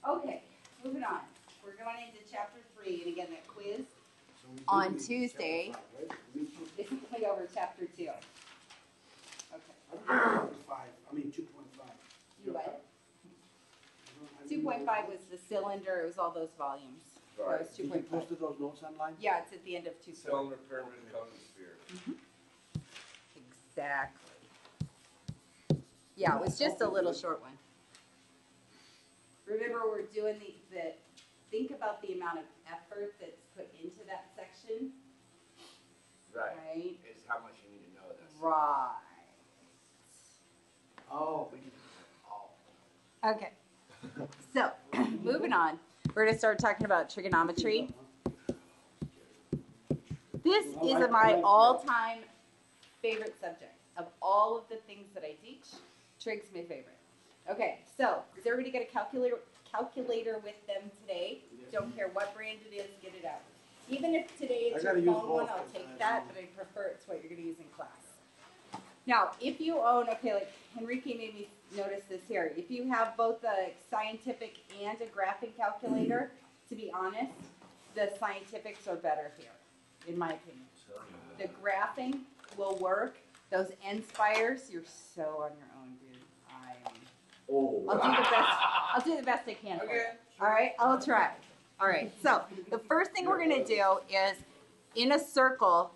Okay, moving on. We're going into chapter 3, and again, that quiz on Tuesday is going over chapter 2. Okay. I mean 2.5. You what? 2.5 was the cylinder. It was all those volumes. Right. That was Did you 2.5. post those notes online? Yeah, it's at the end of 2.5. Cylinder, pyramid, cone, and sphere. Exactly. Yeah, it was just a little short one. Remember, we're doing the think about the amount of effort that's put into that section. Right. Right? Is how much you need to know this. Right. Oh. Okay. So, moving on. We're going to start talking about trigonometry. This is my all-time favorite subject. Of all of the things that I teach, Trig's my favorite. Okay, so does everybody get a calculator with them today? Don't care what brand it is, get it out. Even if today it's your phone one, I'll take that, but I prefer it's what you're going to use in class. Now, if you own, okay, like Enrique made me notice this here. If you have both a scientific and a graphing calculator, to be honest, the scientifics are better here, in my opinion. The graphing will work. Those end spires, you're so on your own, dude. I'll do the best I can for you. All right, I'll try. All right, so the first thing we're going to do is in a circle,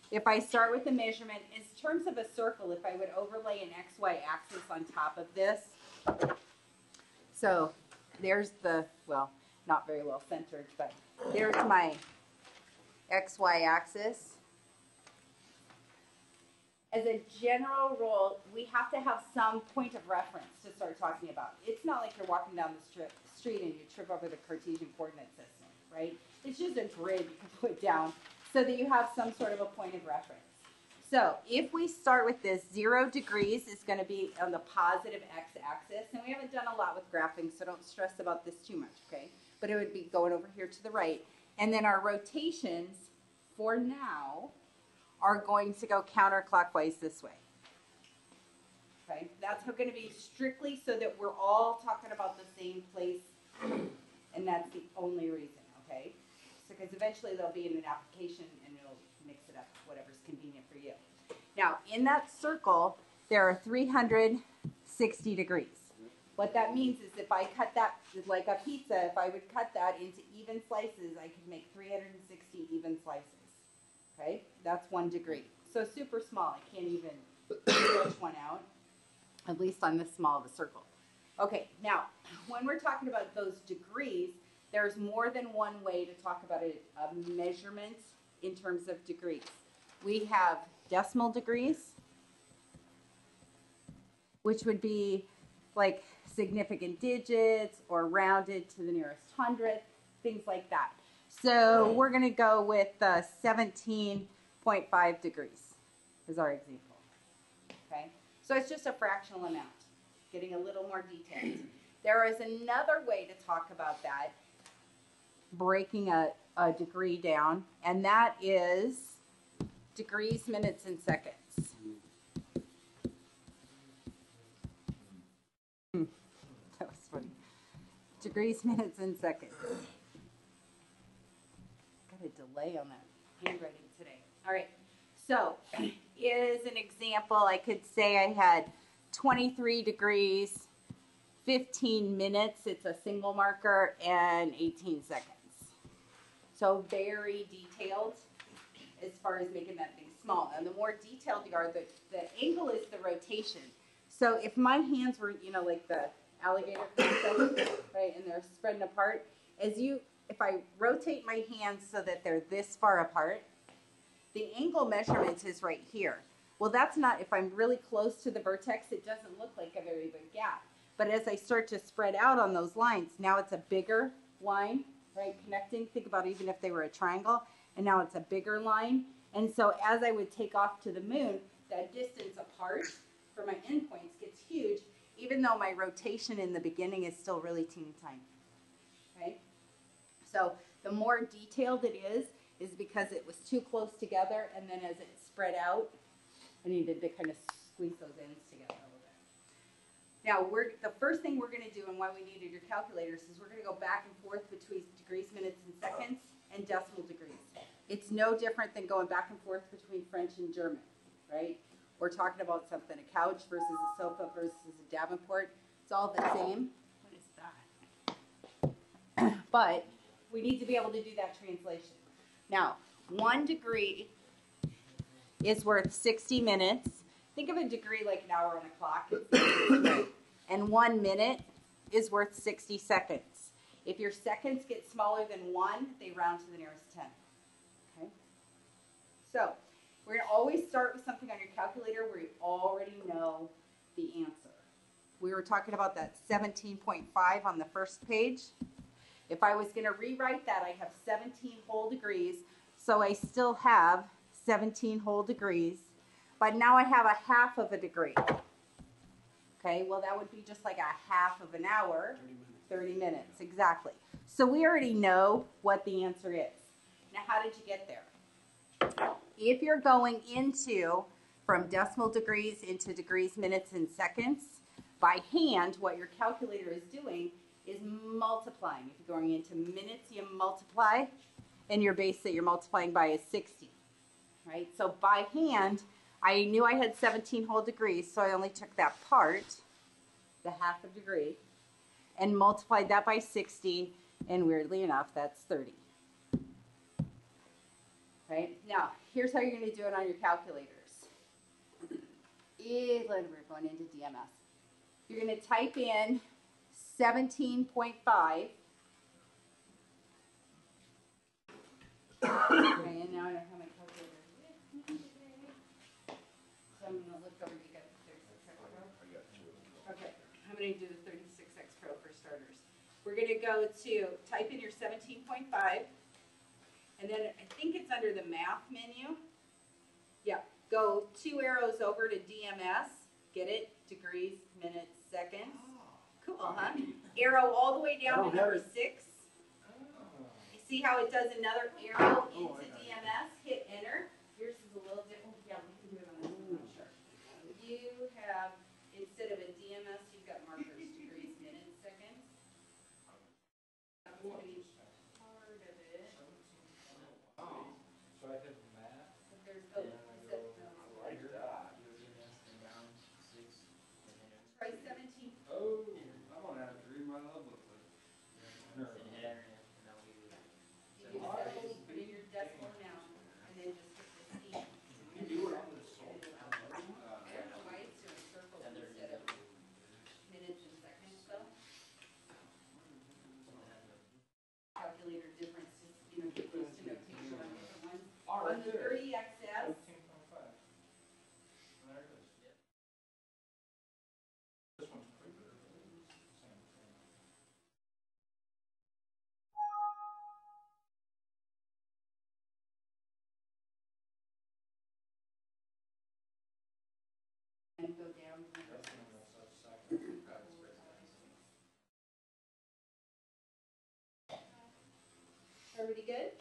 if I start with the measurement, in terms of a circle, if I would overlay an XY axis on top of this, so there's the, well, not very well centered, but there's my XY axis. As a general rule, we have to have some point of reference to start talking about. It's not like you're walking down the street and you trip over the Cartesian coordinate system, right? It's just a grid you can put down so that you have some sort of a point of reference. So if we start with this, 0 degrees is going to be on the positive x-axis. And we haven't done a lot with graphing, so don't stress about this too much, okay? But it would be going over here to the right. And then our rotations, for now, are going to go counterclockwise this way. Okay, that's going to be strictly so that we're all talking about the same place, and that's the only reason, okay? So because eventually they'll be in an application and it'll mix it up, whatever's convenient for you. Now, in that circle, there are 360 degrees. What that means is if I cut that, like a pizza, if I would cut that into even slices, I could make 360 even slices. Okay, that's 1 degree. So super small. I can't even stretch one out, at least on this small of a circle. Okay, now, when we're talking about those degrees, there's more than one way to talk about a measurement in terms of degrees. We have decimal degrees, which would be like significant digits or rounded to the nearest hundredth, things like that. So we're going to go with 17.5 degrees is our example. Okay, so it's just a fractional amount, getting a little more detailed. There is another way to talk about that, breaking a degree down, and that is degrees, minutes, and seconds. That was funny. Degrees, minutes, and seconds. A delay on that handwriting today. All right, so is an example, I could say I had 23 degrees, 15 minutes, it's a single marker, and 18 seconds. So very detailed as far as making that thing small. And the more detailed you are, the angle is the rotation. So if my hands were, you know, like the alligator stuff, right, and they're spreading apart, if I rotate my hands so that they're this far apart, the angle measurement is right here. Well, that's not, if I'm really close to the vertex, it doesn't look like a very big gap. But as I start to spread out on those lines, now it's a bigger line, right, connecting. Think about even if they were a triangle, and now it's a bigger line. And so as I would take off to the moon, that distance apart for my endpoints gets huge, even though my rotation in the beginning is still really teeny tiny, okay? So the more detailed it is because it was too close together, and then as it spread out, I needed to kind of squeeze those ends together a little bit. Now, the first thing we're going to do, and why we needed your calculators is we're going to go back and forth between degrees, minutes, and seconds and decimal degrees. It's no different than going back and forth between French and German, right? We're talking about something, a couch versus a sofa versus a Davenport. It's all the same. What is that? But we need to be able to do that translation. Now, 1 degree is worth 60 minutes. Think of a degree like an hour on a clock. Right. And 1 minute is worth 60 seconds. If your seconds get smaller than 1, they round to the nearest 10. Okay? So, we're going to always start with something on your calculator where you already know the answer. We were talking about that 17.5 on the first page. If I was going to rewrite that, I have 17 whole degrees, so I still have 17 whole degrees, but now I have a half of a degree. Okay, well that would be just like a half of an hour, 30 minutes, exactly. So we already know what the answer is. Now how did you get there? If you're going from decimal degrees into degrees, minutes, and seconds, by hand, what your calculator is doing is multiplying. If you're going into minutes, you multiply, and your base that you're multiplying by is 60, right? So by hand, I knew I had 17 whole degrees, so I only took that part, the half a degree, and multiplied that by 60, and weirdly enough, that's 30. Right? Now, here's how you're going to do it on your calculators. We're going into DMS. You're going to type in 17.5. Okay, and now I don't have my calculator. So I'm going to look over. You got the 36X Pro? I got 2 of them. Okay, I'm going to do the 36X Pro for starters. We're going to go to type in your 17.5, and then I think it's under the math menu. Yeah, go 2 arrows over to DMS. Get it? Degrees, minutes, seconds. Cool, huh? Arrow all the way down to number 6. You see how it does another arrow into DMS? Hit enter. Yours is a little different. Yeah, we can do it on this one, sure. You have, instead of a DMS, you've got markers, degrees, minutes, seconds. That was going to be part of it. So I hit math. But there's, I like that. try 17. Oh, I'm gonna have to read my love book. You do 17, put in your decimal now, and then just hit the C. You do it on the soul. I don't know why it's doing circles instead of minutes and seconds, though. Calculator difference, just, get used to notation on different ones. On the 30XS, 13.5. There it is. This one's pretty good. Same thing. and go down to number That's 6. one of those second. Everybody good?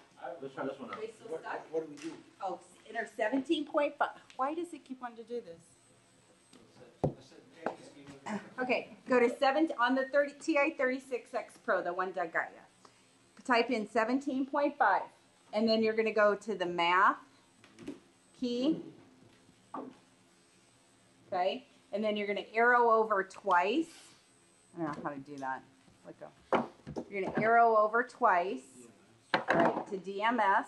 Let's try this one out. Are we still stuck? What do we do? Oh, enter 17.5. Why does it keep wanting to do this? I said, okay, just give me the- Okay, go to 7 on the TI 36X Pro, the one Doug got you. Type in 17.5, and then you're going to go to the math key. Okay, and then you're going to arrow over twice. I don't know how to do that. Let go. You're going to arrow over twice, right, to DMS.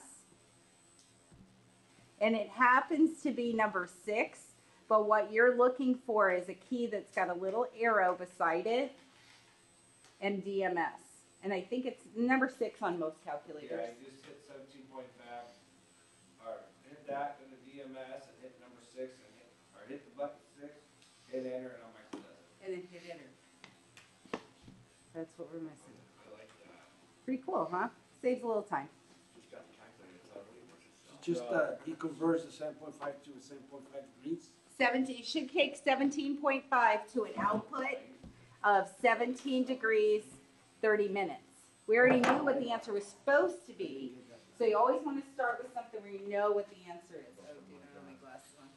And it happens to be number 6, but what you're looking for is a key that's got a little arrow beside it and DMS. And I think it's number 6 on most calculators. Yeah, you just hit 17.5, or hit that, go to DMS, and hit number 6, or hit the button 6, hit enter, and on my does it. And then hit enter. That's what we're missing. I like that. Pretty cool, huh? Saves a little time. Just got the calculator. It's already worth itself. Just, he converts the 7.5 to 7.5 degrees. 17, it should take 17.5 to an output of 17 degrees, 30 minutes. We already knew what the answer was supposed to be, so you always want to start with something where you know what the answer is. Oh, dude, I don't have my glasses on.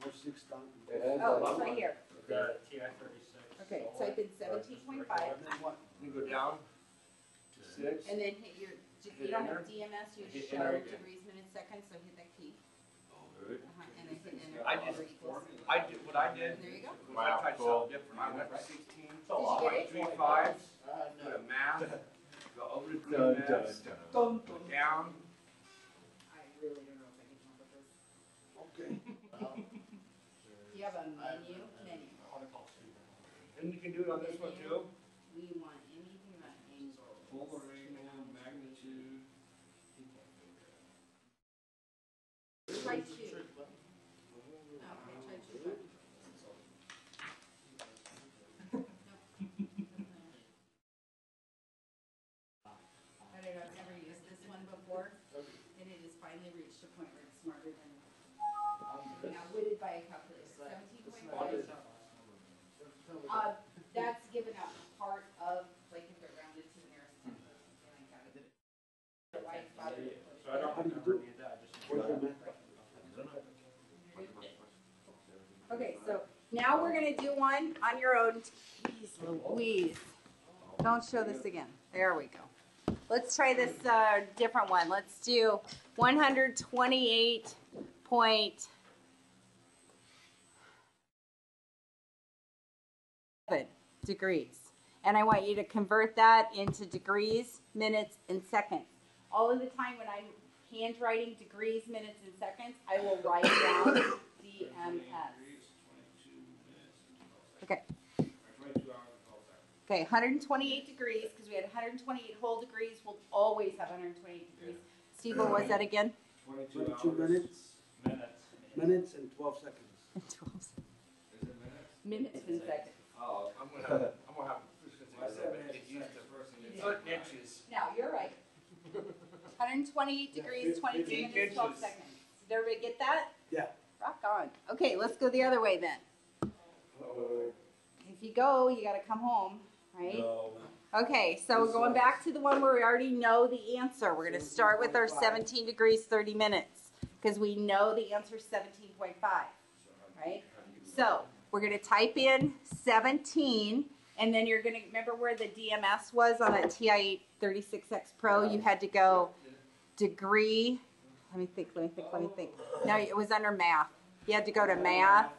Or 6 down. It has Oh, a it's lot right more. here. The TI-36. Okay, type in 17.5, And then what? You go down to 6. and then hit your, you don't have DMS, you Hit show enter again. degrees, minutes, seconds, so hit that key. Good. And then hit enter. I Whatever just- equals. What I did. There you go. Was I tried something different. I went for 16. Did you get it? 3.35. Go to math. Go over to DMS. Dun, dun. Down. I really don't know if I can come up with this. Okay. Do you have a menu? Menu. And you can do it on this one too. We want anything about angles. Polar angle, magnitude. Try 2. Okay, try 2. I don't know, I've never used this one before, and it has finally reached a point where it's smarter than, now witted by a calculator, 17.5. That's given out part of, like, if it rounded to the nearest tenth or something like that. The white spot. So I don't ever need that, I just need Where's your that. math? Okay, so now we're gonna do one on your own. Jeez Louise. Don't show this again. There we go. Let's try this different one. Let's do 128 degrees. And I want you to convert that into degrees, minutes, and seconds. All of the time when I'm handwriting degrees, minutes, and seconds, I will write down DMS. Okay. 22 hours and 12 seconds. Okay, 128 degrees, because we had 128 whole degrees. We'll always have 128 degrees. Steve, what was that again? 22 22 hours. minutes, Minutes. minutes and 12 seconds. 12 Is it minutes? minutes and seconds. Oh, I'm gonna have. I said minutes. Get used to first and foot inches. Now, you're right. 128 degrees, 22 15 minutes, 12 inches. seconds. Did everybody get that? Yeah. Rock on. Okay, let's go the other way then. If you go, you gotta come home, right? Okay, so we're going back to the one where we already know the answer. We're gonna start with our 17 degrees, 30 minutes, because we know the answer is 17.5, right? So we're gonna type in 17, and then you're gonna remember where the DMS was on that TI-36X Pro. You had to go degree. Let me think. No, it was under math. You had to go to math,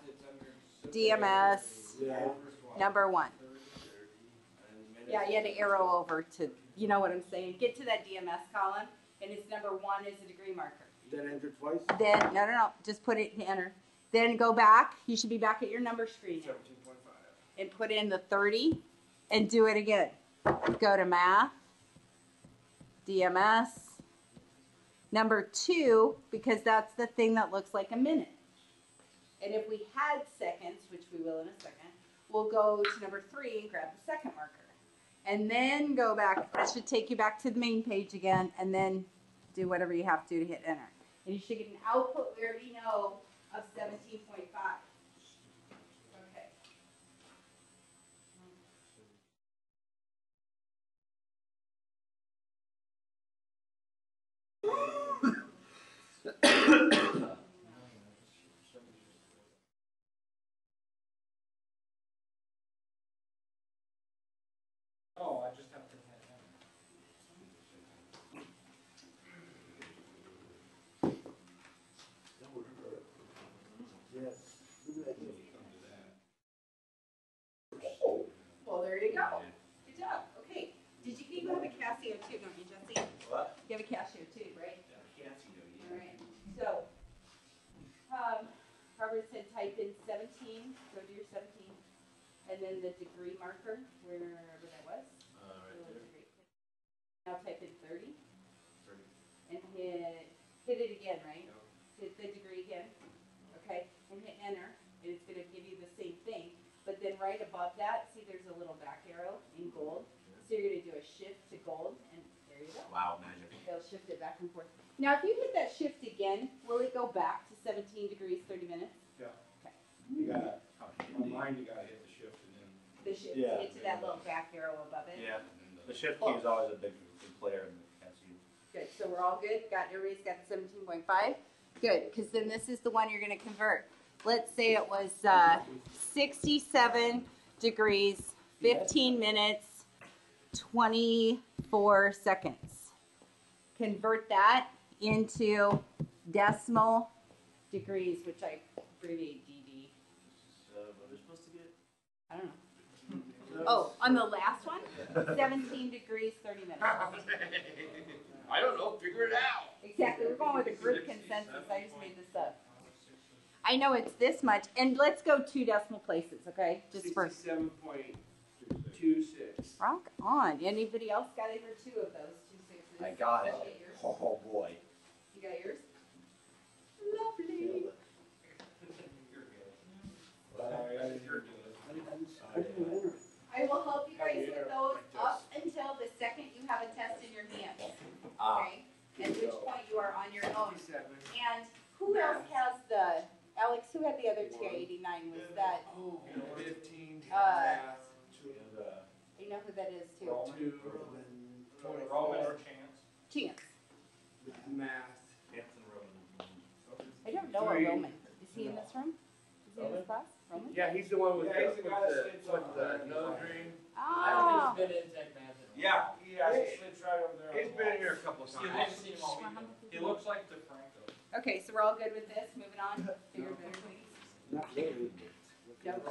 DMS, number 1. Yeah, you had to arrow over to, you know what I'm saying. Get to that DMS column, and it's number 1 is a degree marker. Then enter twice. Then, no, just put it, enter. Then go back. You should be back at your number screen now. 17.5. And put in the 30 and do it again. Go to math, DMS, number 2, because that's the thing that looks like a minute. And if we had seconds, which we will in a second, we'll go to number 3 and grab the second marker. And then go back. That should take you back to the main page again, and then do whatever you have to hit enter. And you should get an output we already know of 17.5. Okay. Oh, I just have to hit enter. Yes. Well, there you go. Good job. Okay. You have a Casio too, don't you, Jesse? What? You have a Casio too, right? Can't see no All right. So, Robert said type in 17. Go to your 17, and then the degree marker wherever that was. Right So there. degree. Now type in 30 30. and hit it again, right? Yep. Hit the degree again. Okay, and hit enter, and it's going to give you the same thing. But then right above that, see there's a little back arrow in gold. So you're going to do a shift to gold, and there you go. Wow, magic. It'll shift it back and forth. Now, if you hit that shift again, will it go back to 17 degrees, 30 minutes? Yeah. Okay. You gotta, How on handy. mine, you gotta hit the shift and then. The shift Yeah. to get to that little back arrow above it. Yeah, the shift key is always a big player in the CASU. Good. So we're all good. Everybody's got the 17.5. Good, because then this is the one you're going to convert. let's say it was 67 degrees, 15 minutes, 24 seconds. Convert that into decimal degrees, which I abbreviate DD. What are we supposed to get? I don't know. Oh, on the last one, 17 degrees, 30 minutes. I don't know, figure it out. Exactly, we're going with a group consensus. I just made this up. I know it's this much, and let's go 2 decimal places, okay? Just for 67.26. rock on. Anybody else got either 2 of those 2 sixes? I got it. Appreciate yours. Oh boy. You got yours? Lovely. Sorry, I didn't hear it. I will help you guys with those up until the second you have a test in your hand. Okay? At which point you are on your own. 67. And who else has the, Alex, who had the other TI-89? Was that, 15. I know who that is too. Roman or Chance? Chance. Math. I don't know a Roman. Is he in this room? Is he in this class? Roman? Yeah, he's the one with the nose ring. Oh. Been in tech math. Yeah, he sits right over there. He's been here a couple You times. haven't seen him all week. He looks like DeFranco. Okay, so we're all good with this. Moving on. Bigger, better, please. Not really. Nope.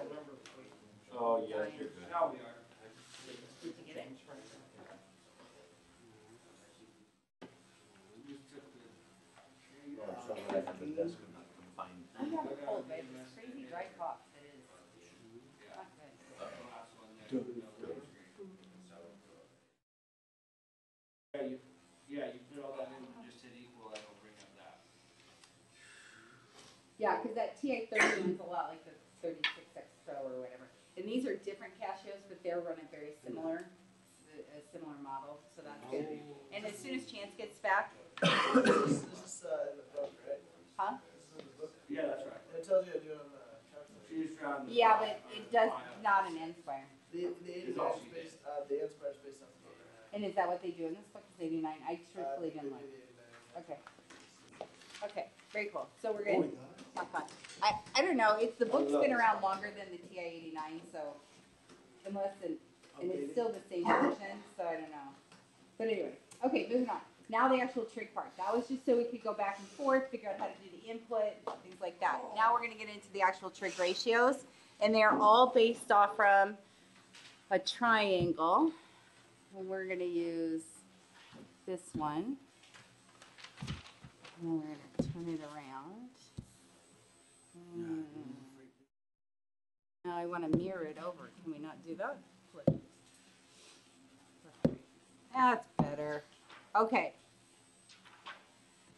Oh, yeah, you're good. Now we are. Did you get it? Oh, I'm sorry, I have the desk and I can find. I'm having a cold, babe. This crazy dry cough. It is not good. Yeah, you put all that in and just hit equal, and it'll bring up that. Yeah, because that TI-31 is a lot like the 36X Pro or whatever. And these are different Casios, but they're running very similar, a similar model, so that's good. And as soon as Chance gets back, This is in the book, right? huh? This is in the book. Yeah, that's right. It tells you to do it on the calculator. She's trying to. Yeah, but it does not an N-square. The 89 is based, the N-square is based on the book. And is that what they do in this book? Is 89? I truthfully didn't look. Okay. Okay, very cool. So we're good. Have fun. I don't know. It's the book's been around longer than the TI-89, so unless and it's still the same version, so I don't know. But anyway, okay, moving on. Now the actual trig part. That was just so we could go back and forth, figure out how to do the input, things like that. Now we're going to get into the actual trig ratios, and they're all based off from a triangle. And we're going to use this one. And we're going to turn it around. Now I want to mirror it over. Can we not do that? Flip. That's better. Okay.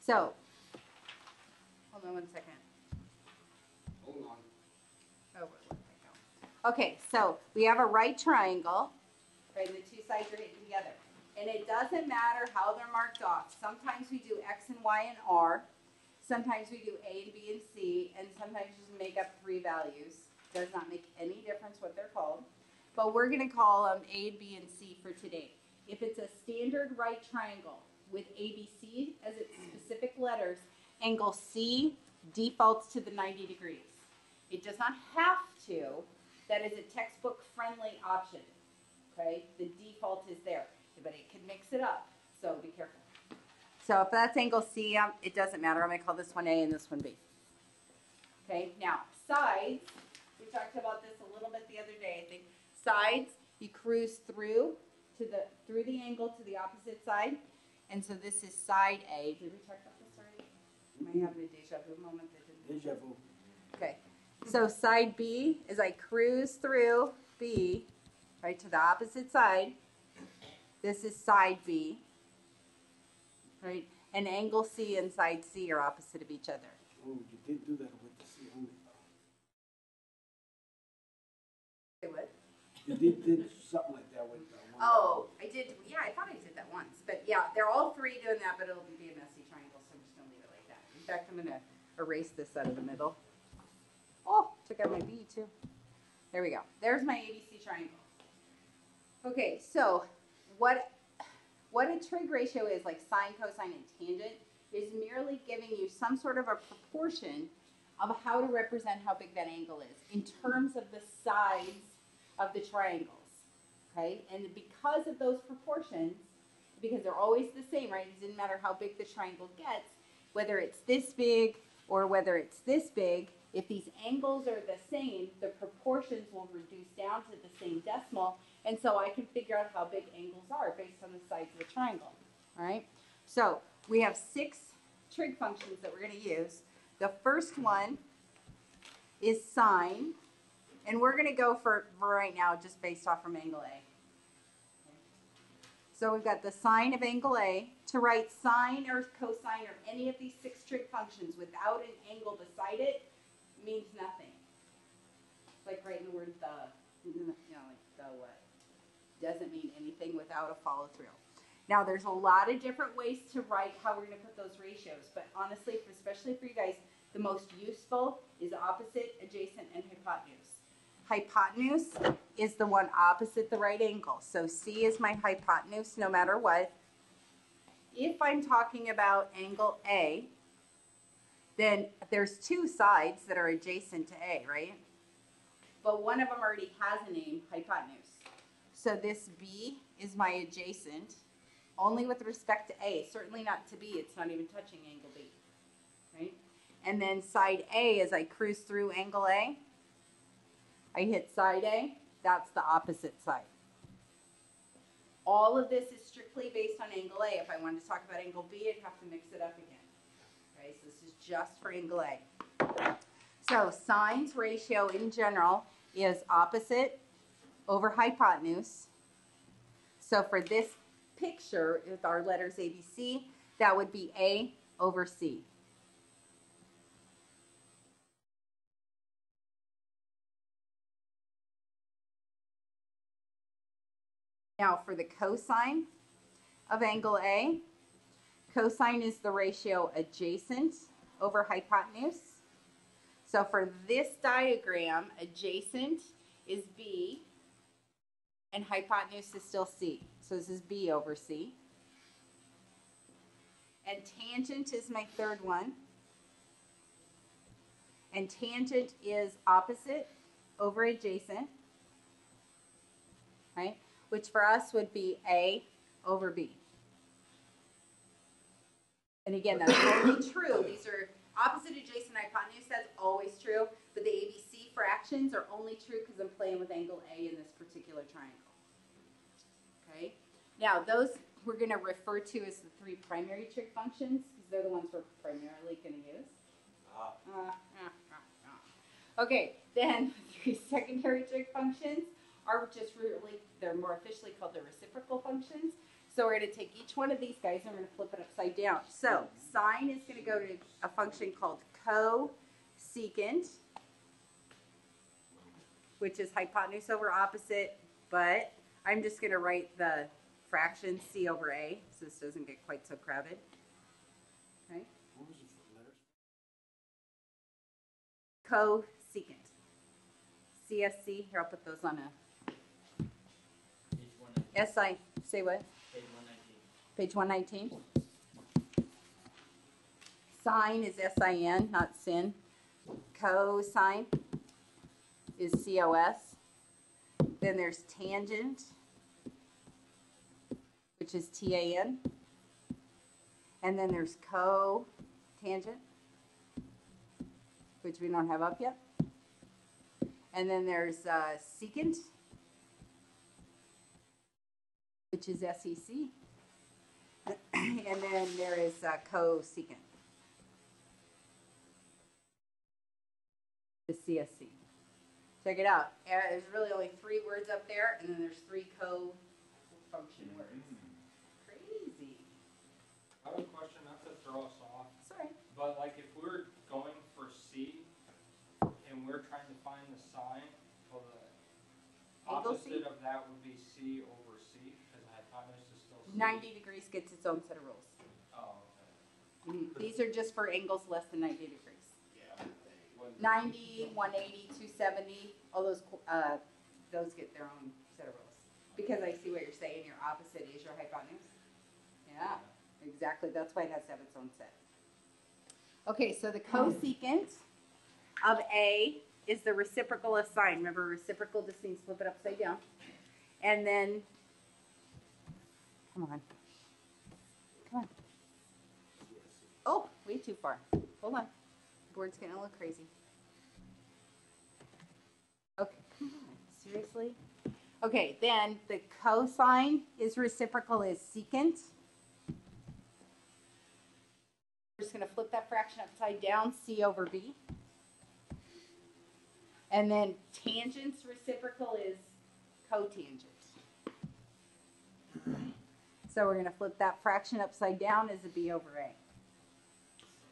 So, hold on 1 second. Hold on. Oh, where did I go? Okay, so we have a right triangle, right? And the 2 sides are hitting together. And it doesn't matter how they're marked off. Sometimes we do X and Y and R. Sometimes we do A and B and C. And sometimes just make up 3 values. Does not make any difference what they're called. But we're going to call them A and B and C for today. If it's a standard right triangle with ABC as its specific letters, angle C defaults to the 90 degrees. It does not have to. That is a textbook friendly option. Okay, the default is there, but it can mix it up, so be careful. So if that's angle C, it doesn't matter. I'm going to call this one A and this one B. Okay, now sides, we talked about this a little bit the other day, I think. Sides, you cruise through the angle to the opposite side, and so this is side A. Did we talk about this already? Am I having a deja vu moment that didn't? Deja vu. Okay, so side B is I cruise through B, right, to the opposite side. This is side B, right? And angle C and side C are opposite of each other. Oh, you did do that with the C only. Say what? You did something like that with one. Oh, I did. Yeah, I thought I did that once. But yeah, they're all 3 doing that, but it'll be a messy triangle, so I'm just going to leave it like that. In fact, I'm going to erase this out of the middle. Oh, took out my B too. There we go. There's my ABC triangle. Okay, so what a trig ratio is, like sine, cosine, and tangent, is merely giving you some sort of a proportion of how to represent how big that angle is in terms of the sides of the triangles. Okay, and because of those proportions, because they're always the same, right? It doesn't matter how big the triangle gets, whether it's this big or whether it's this big, if these angles are the same, the proportions will reduce down to the same decimal, and so I can figure out how big angles are based on the sides of the triangle. All right, so we have 6 trig functions that we're going to use. The first one is sine, and we're going to go for right now just based off from angle A. So we've got the sine of angle A. To write sine or cosine or any of these 6 trig functions without an angle beside it means nothing. It's like writing the word the, you know, like the what? Doesn't mean anything without a follow through. Now there's a lot of different ways to write how we're going to put those ratios, but honestly, especially for you guys, the most useful is opposite, adjacent, and hypotenuse. Hypotenuse is the one opposite the right angle. So C is my hypotenuse no matter what. If I'm talking about angle A, then there's 2 sides that are adjacent to A, right? But one of them already has a name, hypotenuse. So this B is my adjacent, only with respect to A, certainly not to B. It's not even touching angle B, right? And then side A, as I cruise through angle A, I hit side A, that's the opposite side. All of this is strictly based on angle A. If I wanted to talk about angle B, I'd have to mix it up again. Okay, so this is just for angle A. So sine's ratio in general is opposite over hypotenuse. So for this picture with our letters A, B, C, that would be A over C. Now for the cosine of angle A, cosine is the ratio adjacent over hypotenuse. So for this diagram, adjacent is B and hypotenuse is still C. So this is B over C. And tangent is my third one. And tangent is opposite over adjacent, right? Which for us would be A over B. And again, that's only true. These are opposite, adjacent, hypotenuse. That's always true. But the ABC fractions are only true because I'm playing with angle A in this particular triangle. Okay? Now, those we're going to refer to as the 3 primary trig functions because they're the ones we're primarily going to use. Okay, then 3 secondary trig functions are just really, they're more officially called the reciprocal functions. So we're going to take each one of these guys and we're going to flip it upside down. So sine is going to go to a function called cosecant, which is hypotenuse over opposite, but I'm just going to write the fraction C over A so this doesn't get quite so crowded. Okay? What was the letters? Cosecant. CSC, here I'll put those on a Page 119. SI, say what? Page 119. Page 119. Sine is SIN, not sin. Cosine is COS. Then there's tangent, which is TAN. And then there's cotangent, which we don't have up yet. And then there's secant, which is SEC. And then there is cosecant, the CSC. Check it out. There's really only 3 words up there, and then there's 3 co-function words. Crazy. I have a question, not to throw us off, Sorry. but like if we were going for C and we're trying to find the sine, well, the Angle C? opposite of that would be C over C because the hypotenuse is still C. 90 degrees gets its own set of rules. Oh, okay. These are just for angles less than 90 degrees. Yeah. 90, 180, 270, all those get their own set of rules. Because I see what you're saying, your opposite is your hypotenuse. Yeah, exactly. That's why it has to have its own set. Okay, so the cosecant of A is the reciprocal of sine. Remember, reciprocal just means flip it upside down. And then, come on. Oh, way too far. Hold on. The board's getting a little crazy. Okay, come on. Seriously? Okay, then the cosine is reciprocal is secant. We're just going to flip that fraction upside down, C over B. And then tangent's reciprocal is cotangent. So we're going to flip that fraction upside down as a B over A.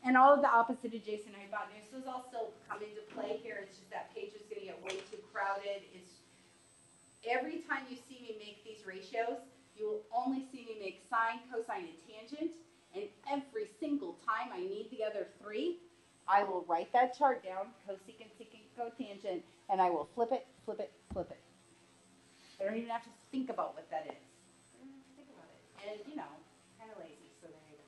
And all of the opposite adjacent hypotenuse, those all still come into play here. It's just that page is going to get way too crowded. It's every time you see me make these ratios, you will only see me make sine, cosine, and tangent. And every single time I need the other three, I will write that chart down, cosecant, secant, cotangent, and I will flip it, flip it, flip it. I don't even have to think about what that is. I don't have to think about it. And, you know, kind of lazy, so there you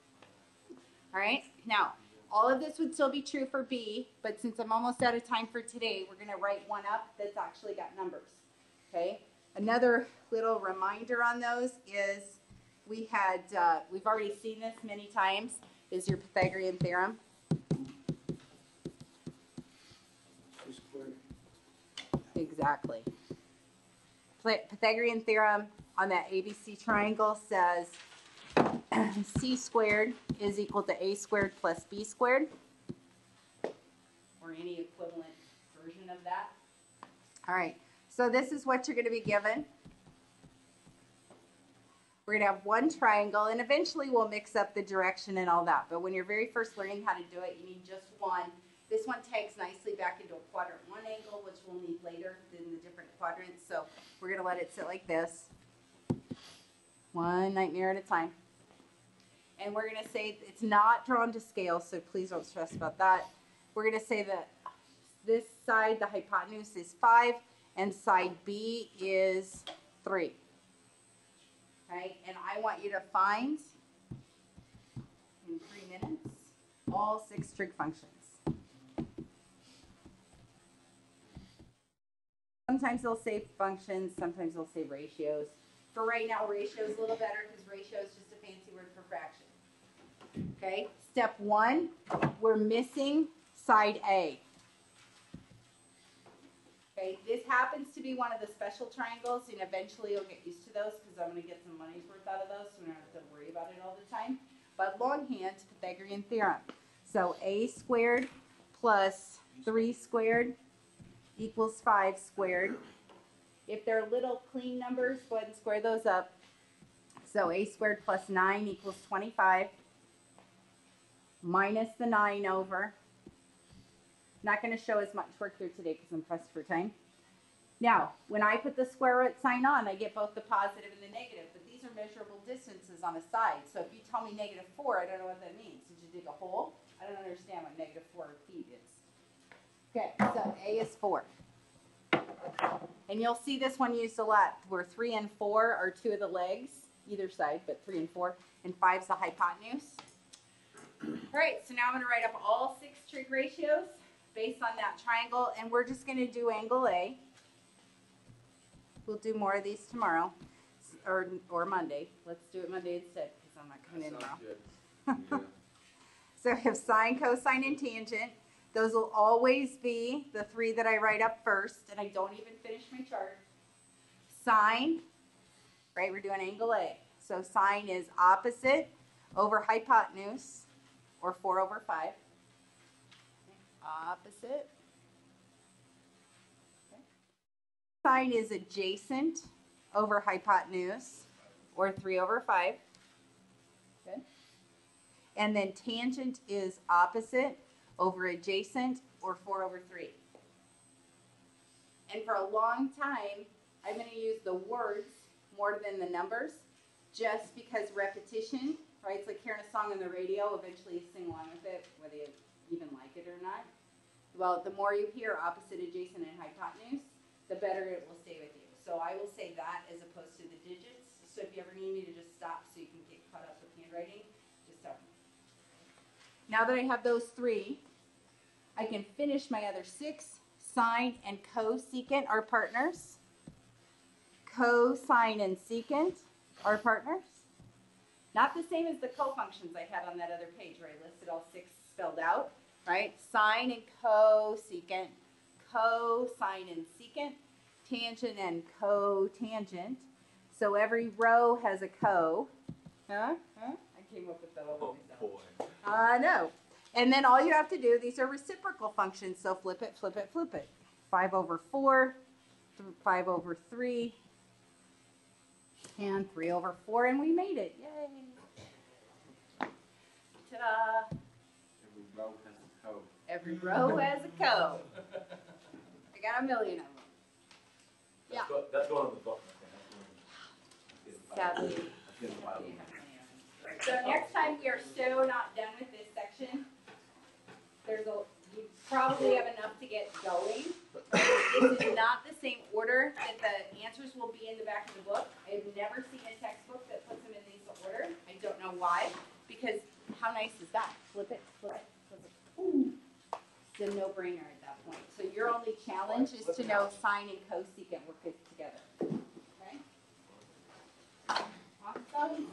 go. All right, now, all of this would still be true for B, but since I'm almost out of time for today, we're going to write one up that's actually got numbers. Okay? Another little reminder on those is we've already seen this many times, is your Pythagorean Theorem. Exactly. Pythagorean Theorem on that ABC triangle says C squared is equal to A squared plus B squared, or any equivalent version of that. All right, so this is what you're going to be given. We're going to have one triangle, and eventually we'll mix up the direction and all that. But when you're very first learning how to do it, you need just one. This one tags nicely back into a quadrant 1 angle, which we'll need later in the different quadrants. So we're going to let it sit like this, one nightmare at a time. And we're going to say it's not drawn to scale, so please don't stress about that. We're going to say that this side, the hypotenuse, is 5, and side B is 3. Okay, and I want you to find, in 3 minutes, all 6 trig functions. Sometimes they'll say functions, sometimes they'll say ratios. For right now, ratio is a little better because ratio is just a fancy word for fraction. Okay, step 1, we're missing side A. Okay, this happens to be one of the special triangles, and eventually you'll get used to those because I'm going to get some money's worth out of those, so we don't have to worry about it all the time. But longhand, Pythagorean Theorem. So A squared plus 3 squared equals 5 squared. If they're little clean numbers, go ahead and square those up. So A squared plus 9 equals 25. Minus the 9 over. Not going to show as much work here today because I'm pressed for time. Now, when I put the square root sign on, I get both the positive and the negative, but these are measurable distances on a side. So if you tell me -4, I don't know what that means. Did you dig a hole? I don't understand what -4 feet is. Okay, so A is 4. And you'll see this one used a lot, where 3 and 4 are 2 of the legs, either side, but 3 and 4, and 5 is the hypotenuse. All right, so now I'm going to write up all 6 trig ratios based on that triangle, and we're just going to do angle A. We'll do more of these tomorrow, or Monday. Let's do it Monday instead, because I'm not coming in tomorrow. So we have sine, cosine, and tangent. Those will always be the 3 that I write up first, and I don't even finish my chart. Sine, right, we're doing angle A. So sine is opposite over hypotenuse, or 4 over 5. Opposite. Okay. Sine is adjacent over hypotenuse, or 3 over 5. Good. And then tangent is opposite over adjacent, or 4 over 3. And for a long time, I'm going to use the words more than the numbers, just because repetition, right? It's like hearing a song on the radio, eventually you sing along with it, whether you even like it or not. Well, the more you hear opposite, adjacent, and hypotenuse, the better it will stay with you. So I will say that as opposed to the digits. So if you ever need me to just stop so you can get caught up with handwriting, just tell me. Now that I have those 3, I can finish my other 6. Sine and cosecant are partners. Cosine and secant are partners. Not the same as the cofunctions I had on that other page where I listed all 6 spelled out, right? Sine and cosecant, cosine and secant, tangent and cotangent. So every row has a co. Huh? I came up with that all by myself. I know. And then all you have to do, these are reciprocal functions, so flip it, flip it, flip it. 5 over 4, 5 over 3, and 3 over 4, and we made it. Yay! Ta-da! Every row has a code. Every row has a code. I got a million of them. Yeah. That's going in the book. Sadly. So next time we are so not done with this section. You probably have enough to get going. This is not the same order that the answers will be in the back of the book. I've never seen a textbook that puts them in this order. I don't know why, because how nice is that? Flip it, flip it, flip it. Ooh. It's a no-brainer at that point. So your only challenge is to know sine and cosecant work together. Okay? Awesome.